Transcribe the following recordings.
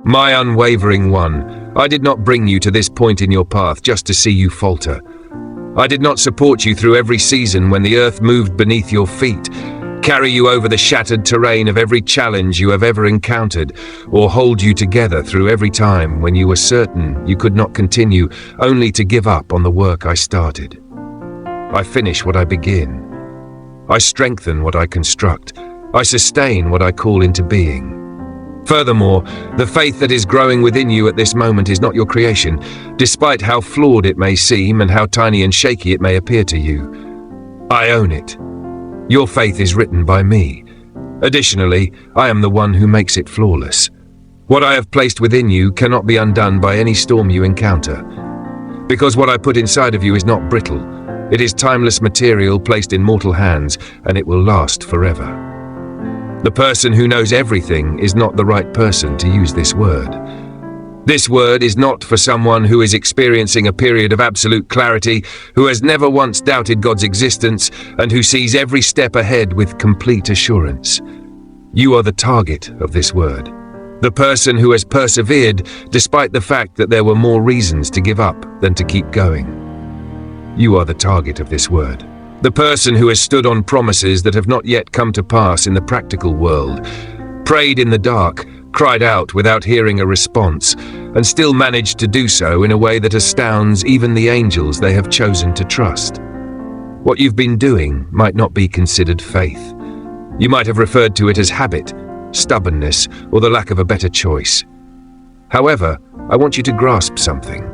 My unwavering one, I did not bring you to this point in your path just to see you falter. I did not support you through every season when the earth moved beneath your feet, carry you over the shattered terrain of every challenge you have ever encountered, or hold you together through every time when you were certain you could not continue, only to give up on the work I started. I finish what I begin. I strengthen what I construct. I sustain what I call into being. Furthermore, the faith that is growing within you at this moment is not your creation, despite how flawed it may seem and how tiny and shaky it may appear to you. I own it. Your faith is written by me. Additionally, I am the one who makes it flawless. What I have placed within you cannot be undone by any storm you encounter. Because what I put inside of you is not brittle. It is timeless material placed in mortal hands, and it will last forever. The person who knows everything is not the right person to use this word. This word is not for someone who is experiencing a period of absolute clarity, who has never once doubted God's existence, and who sees every step ahead with complete assurance. You are the target of this word. The person who has persevered despite the fact that there were more reasons to give up than to keep going. You are the target of this word. The person who has stood on promises that have not yet come to pass in the practical world, prayed in the dark, cried out without hearing a response, and still managed to do so in a way that astounds even the angels they have chosen to trust. What you've been doing might not be considered faith. You might have referred to it as habit, stubbornness, or the lack of a better choice. However, I want you to grasp something.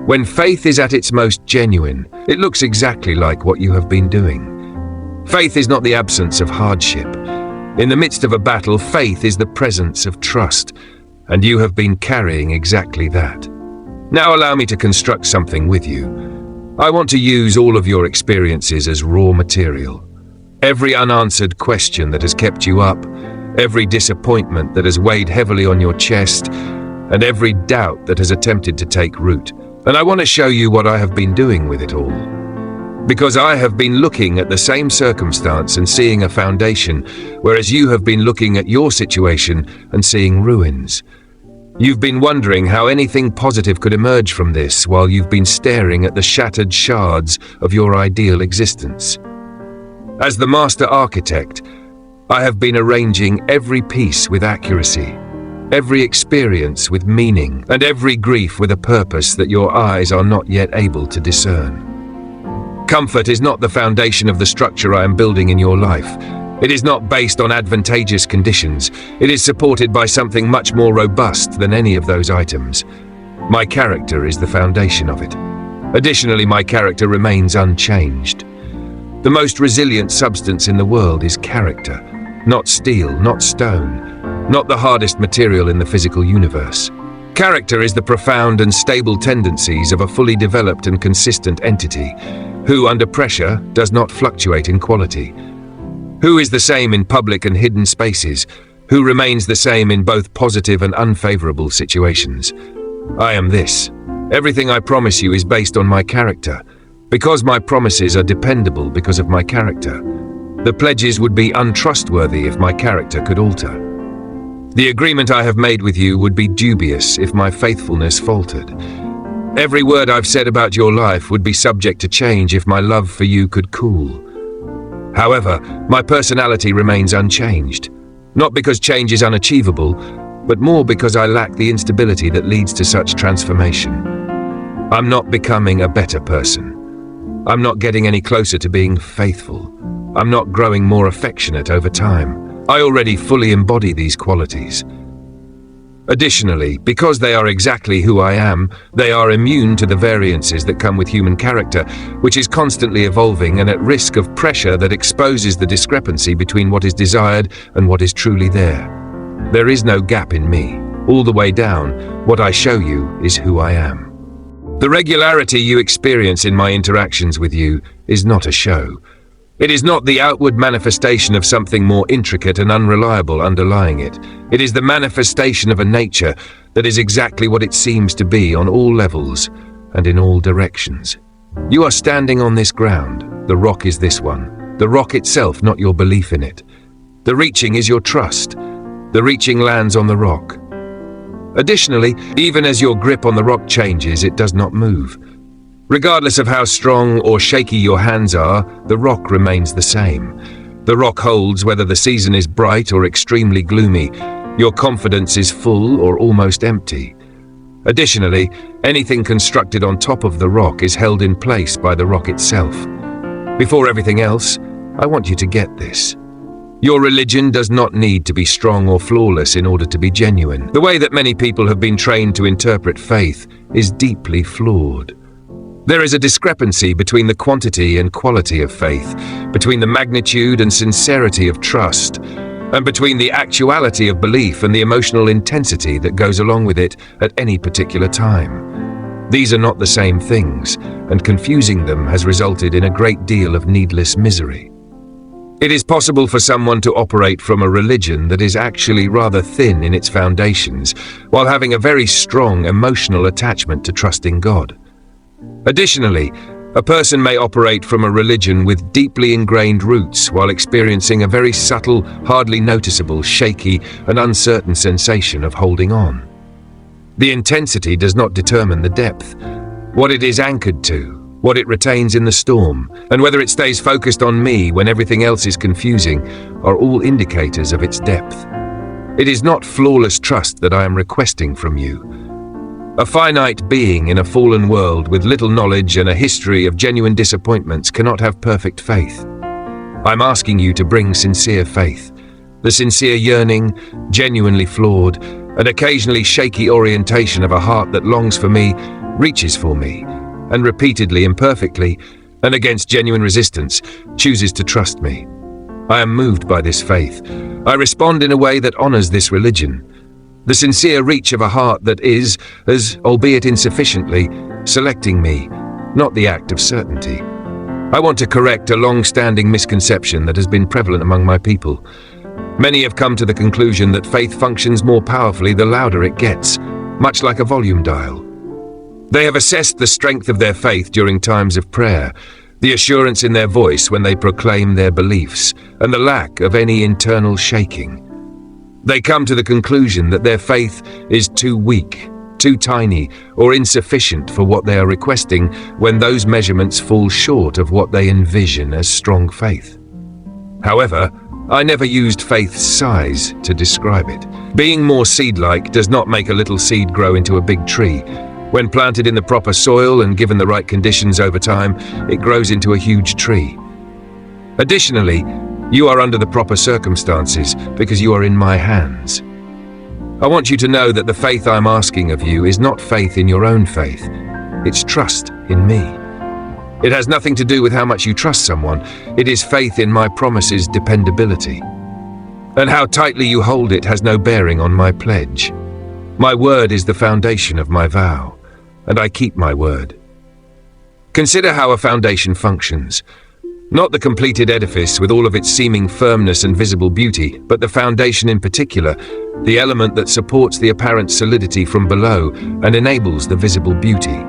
When faith is at its most genuine, it looks exactly like what you have been doing. Faith is not the absence of hardship. In the midst of a battle, faith is the presence of trust, and you have been carrying exactly that. Now allow me to construct something with you. I want to use all of your experiences as raw material. Every unanswered question that has kept you up, every disappointment that has weighed heavily on your chest, and every doubt that has attempted to take root. And I want to show you what I have been doing with it all. Because I have been looking at the same circumstance and seeing a foundation, whereas you have been looking at your situation and seeing ruins. You've been wondering how anything positive could emerge from this while you've been staring at the shattered shards of your ideal existence. As the master architect, I have been arranging every piece with accuracy, every experience with meaning, and every grief with a purpose that your eyes are not yet able to discern. Comfort is not the foundation of the structure I am building in your life. It is not based on advantageous conditions. It is supported by something much more robust than any of those items. My character is the foundation of it. Additionally, my character remains unchanged. The most resilient substance in the world is character, not steel, not stone, not the hardest material in the physical universe. Character is the profound and stable tendencies of a fully developed and consistent entity, who, under pressure, does not fluctuate in quality, who is the same in public and hidden spaces, who remains the same in both positive and unfavorable situations. I am this. Everything I promise you is based on my character. Because my promises are dependable because of my character. The pledges would be untrustworthy if my character could alter. The agreement I have made with you would be dubious if my faithfulness faltered. Every word I've said about your life would be subject to change if my love for you could cool. However, my personality remains unchanged, not because change is unachievable, but more because I lack the instability that leads to such transformation. I'm not becoming a better person. I'm not getting any closer to being faithful. I'm not growing more affectionate over time. I already fully embody these qualities. Additionally, because they are exactly who I am, they are immune to the variances that come with human character, which is constantly evolving and at risk of pressure that exposes the discrepancy between what is desired and what is truly there. There is no gap in me. All the way down, what I show you is who I am. The regularity you experience in my interactions with you is not a show. It is not the outward manifestation of something more intricate and unreliable underlying it. It is the manifestation of a nature that is exactly what it seems to be on all levels and in all directions. You are standing on this ground. The rock is this one. The rock itself, not your belief in it. The reaching is your trust. The reaching lands on the rock. Additionally, even as your grip on the rock changes, it does not move. Regardless of how strong or shaky your hands are, the rock remains the same. The rock holds whether the season is bright or extremely gloomy. Your confidence is full or almost empty. Additionally, anything constructed on top of the rock is held in place by the rock itself. Before everything else, I want you to get this. Your religion does not need to be strong or flawless in order to be genuine. The way that many people have been trained to interpret faith is deeply flawed. There is a discrepancy between the quantity and quality of faith, between the magnitude and sincerity of trust, and between the actuality of belief and the emotional intensity that goes along with it at any particular time. These are not the same things, and confusing them has resulted in a great deal of needless misery. It is possible for someone to operate from a religion that is actually rather thin in its foundations, while having a very strong emotional attachment to trusting God. Additionally, a person may operate from a religion with deeply ingrained roots while experiencing a very subtle, hardly noticeable, shaky, and uncertain sensation of holding on. The intensity does not determine the depth. What it is anchored to, what it retains in the storm, and whether it stays focused on me when everything else is confusing, are all indicators of its depth. It is not flawless trust that I am requesting from you. A finite being in a fallen world with little knowledge and a history of genuine disappointments cannot have perfect faith. I'm asking you to bring sincere faith, the sincere yearning, genuinely flawed, and occasionally shaky orientation of a heart that longs for me, reaches for me, and repeatedly, imperfectly, and against genuine resistance, chooses to trust me. I am moved by this faith. I respond in a way that honors this religion. The sincere reach of a heart that is, as albeit insufficiently, selecting me, not the act of certainty. I want to correct a long-standing misconception that has been prevalent among my people. Many have come to the conclusion that faith functions more powerfully the louder it gets, much like a volume dial. They have assessed the strength of their faith during times of prayer, the assurance in their voice when they proclaim their beliefs, and the lack of any internal shaking. They come to the conclusion that their faith is too weak, too tiny, or insufficient for what they are requesting when those measurements fall short of what they envision as strong faith. However, I never used faith's size to describe it. Being more seed-like does not make a little seed grow into a big tree. When planted in the proper soil and given the right conditions over time, it grows into a huge tree. Additionally, you are under the proper circumstances because you are in my hands. I want you to know that the faith I'm asking of you is not faith in your own faith. It's trust in me. It has nothing to do with how much you trust someone. It is faith in my promise's dependability. And how tightly you hold it has no bearing on my pledge. My word is the foundation of my vow, and I keep my word. Consider how a foundation functions. Not the completed edifice with all of its seeming firmness and visible beauty, but the foundation in particular, the element that supports the apparent solidity from below and enables the visible beauty.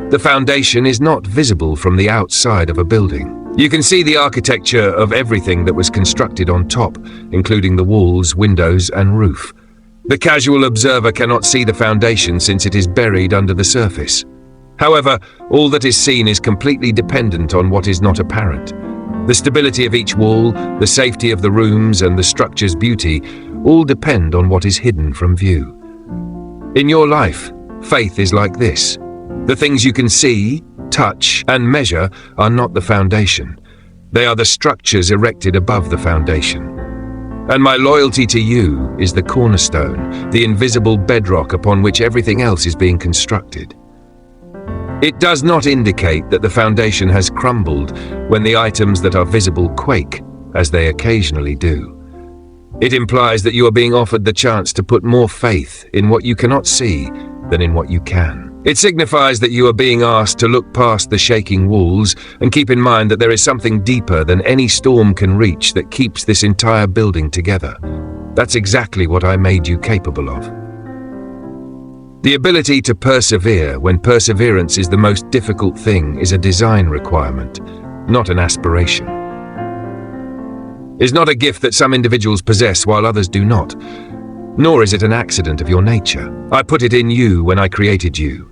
The foundation is not visible from the outside of a building. You can see the architecture of everything that was constructed on top, including the walls, windows, and roof. The casual observer cannot see the foundation since it is buried under the surface. However, all that is seen is completely dependent on what is not apparent. The stability of each wall, the safety of the rooms, and the structure's beauty all depend on what is hidden from view. In your life, faith is like this. The things you can see, touch, and measure are not the foundation. They are the structures erected above the foundation. And my loyalty to you is the cornerstone, the invisible bedrock upon which everything else is being constructed. It does not indicate that the foundation has crumbled when the items that are visible quake, as they occasionally do. It implies that you are being offered the chance to put more faith in what you cannot see than in what you can. It signifies that you are being asked to look past the shaking walls and keep in mind that there is something deeper than any storm can reach that keeps this entire building together. That's exactly what I made you capable of. The ability to persevere when perseverance is the most difficult thing is a design requirement, not an aspiration. It's not a gift that some individuals possess while others do not. nor is it an accident of your nature. I put it in you when I created you.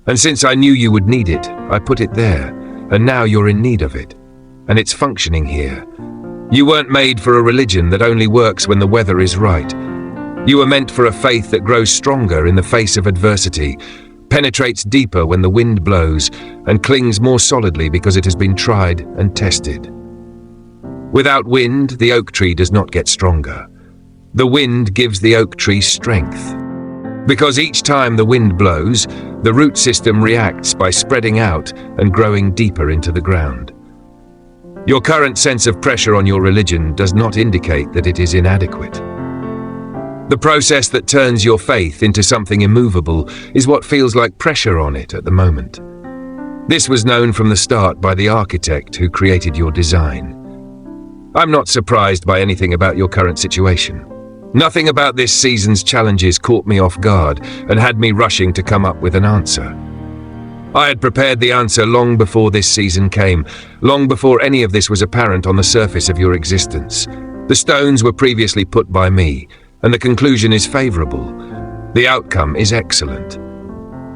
And since I knew you would need it, I put it there, and now you're in need of it. And it's functioning here. You weren't made for a religion that only works when the weather is right. You were meant for a faith that grows stronger in the face of adversity, penetrates deeper when the wind blows, and clings more solidly because it has been tried and tested. Without wind, the oak tree does not get stronger. The wind gives the oak tree strength. Because each time the wind blows, the root system reacts by spreading out and growing deeper into the ground. Your current sense of pressure on your religion does not indicate that it is inadequate. The process that turns your faith into something immovable is what feels like pressure on it at the moment. This was known from the start by the architect who created your design. I'm not surprised by anything about your current situation. Nothing about this season's challenges caught me off guard and had me rushing to come up with an answer. I had prepared the answer long before this season came, long before any of this was apparent on the surface of your existence. The stones were previously put by me, and the conclusion is favorable. The outcome is excellent.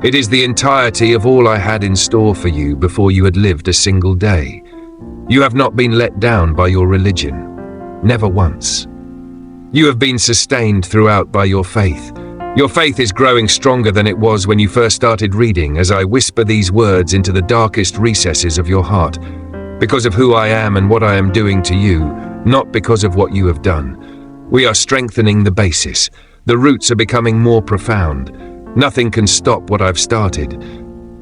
It is the entirety of all I had in store for you before you had lived a single day. You have not been let down by your religion, never once. You have been sustained throughout by your faith. Your faith is growing stronger than it was when you first started reading as I whisper these words into the darkest recesses of your heart, because of who I am and what I am doing to you, not because of what you have done. We are strengthening the basis. The roots are becoming more profound. Nothing can stop what I've started,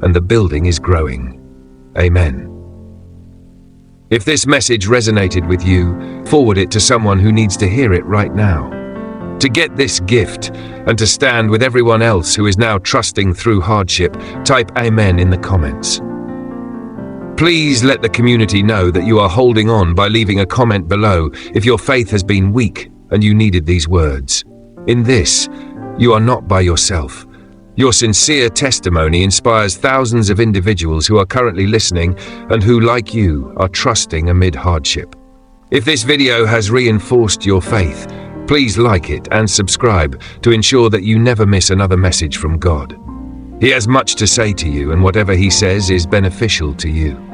and the building is growing. Amen. If this message resonated with you, forward it to someone who needs to hear it right now. To get this gift and to stand with everyone else who is now trusting through hardship, type Amen in the comments. Please let the community know that you are holding on by leaving a comment below if your faith has been weak and you needed these words. In this, you are not by yourself. Your sincere testimony inspires thousands of individuals who are currently listening and who, like you, are trusting amid hardship. If this video has reinforced your faith, please like it and subscribe to ensure that you never miss another message from God. He has much to say to you, and whatever he says is beneficial to you.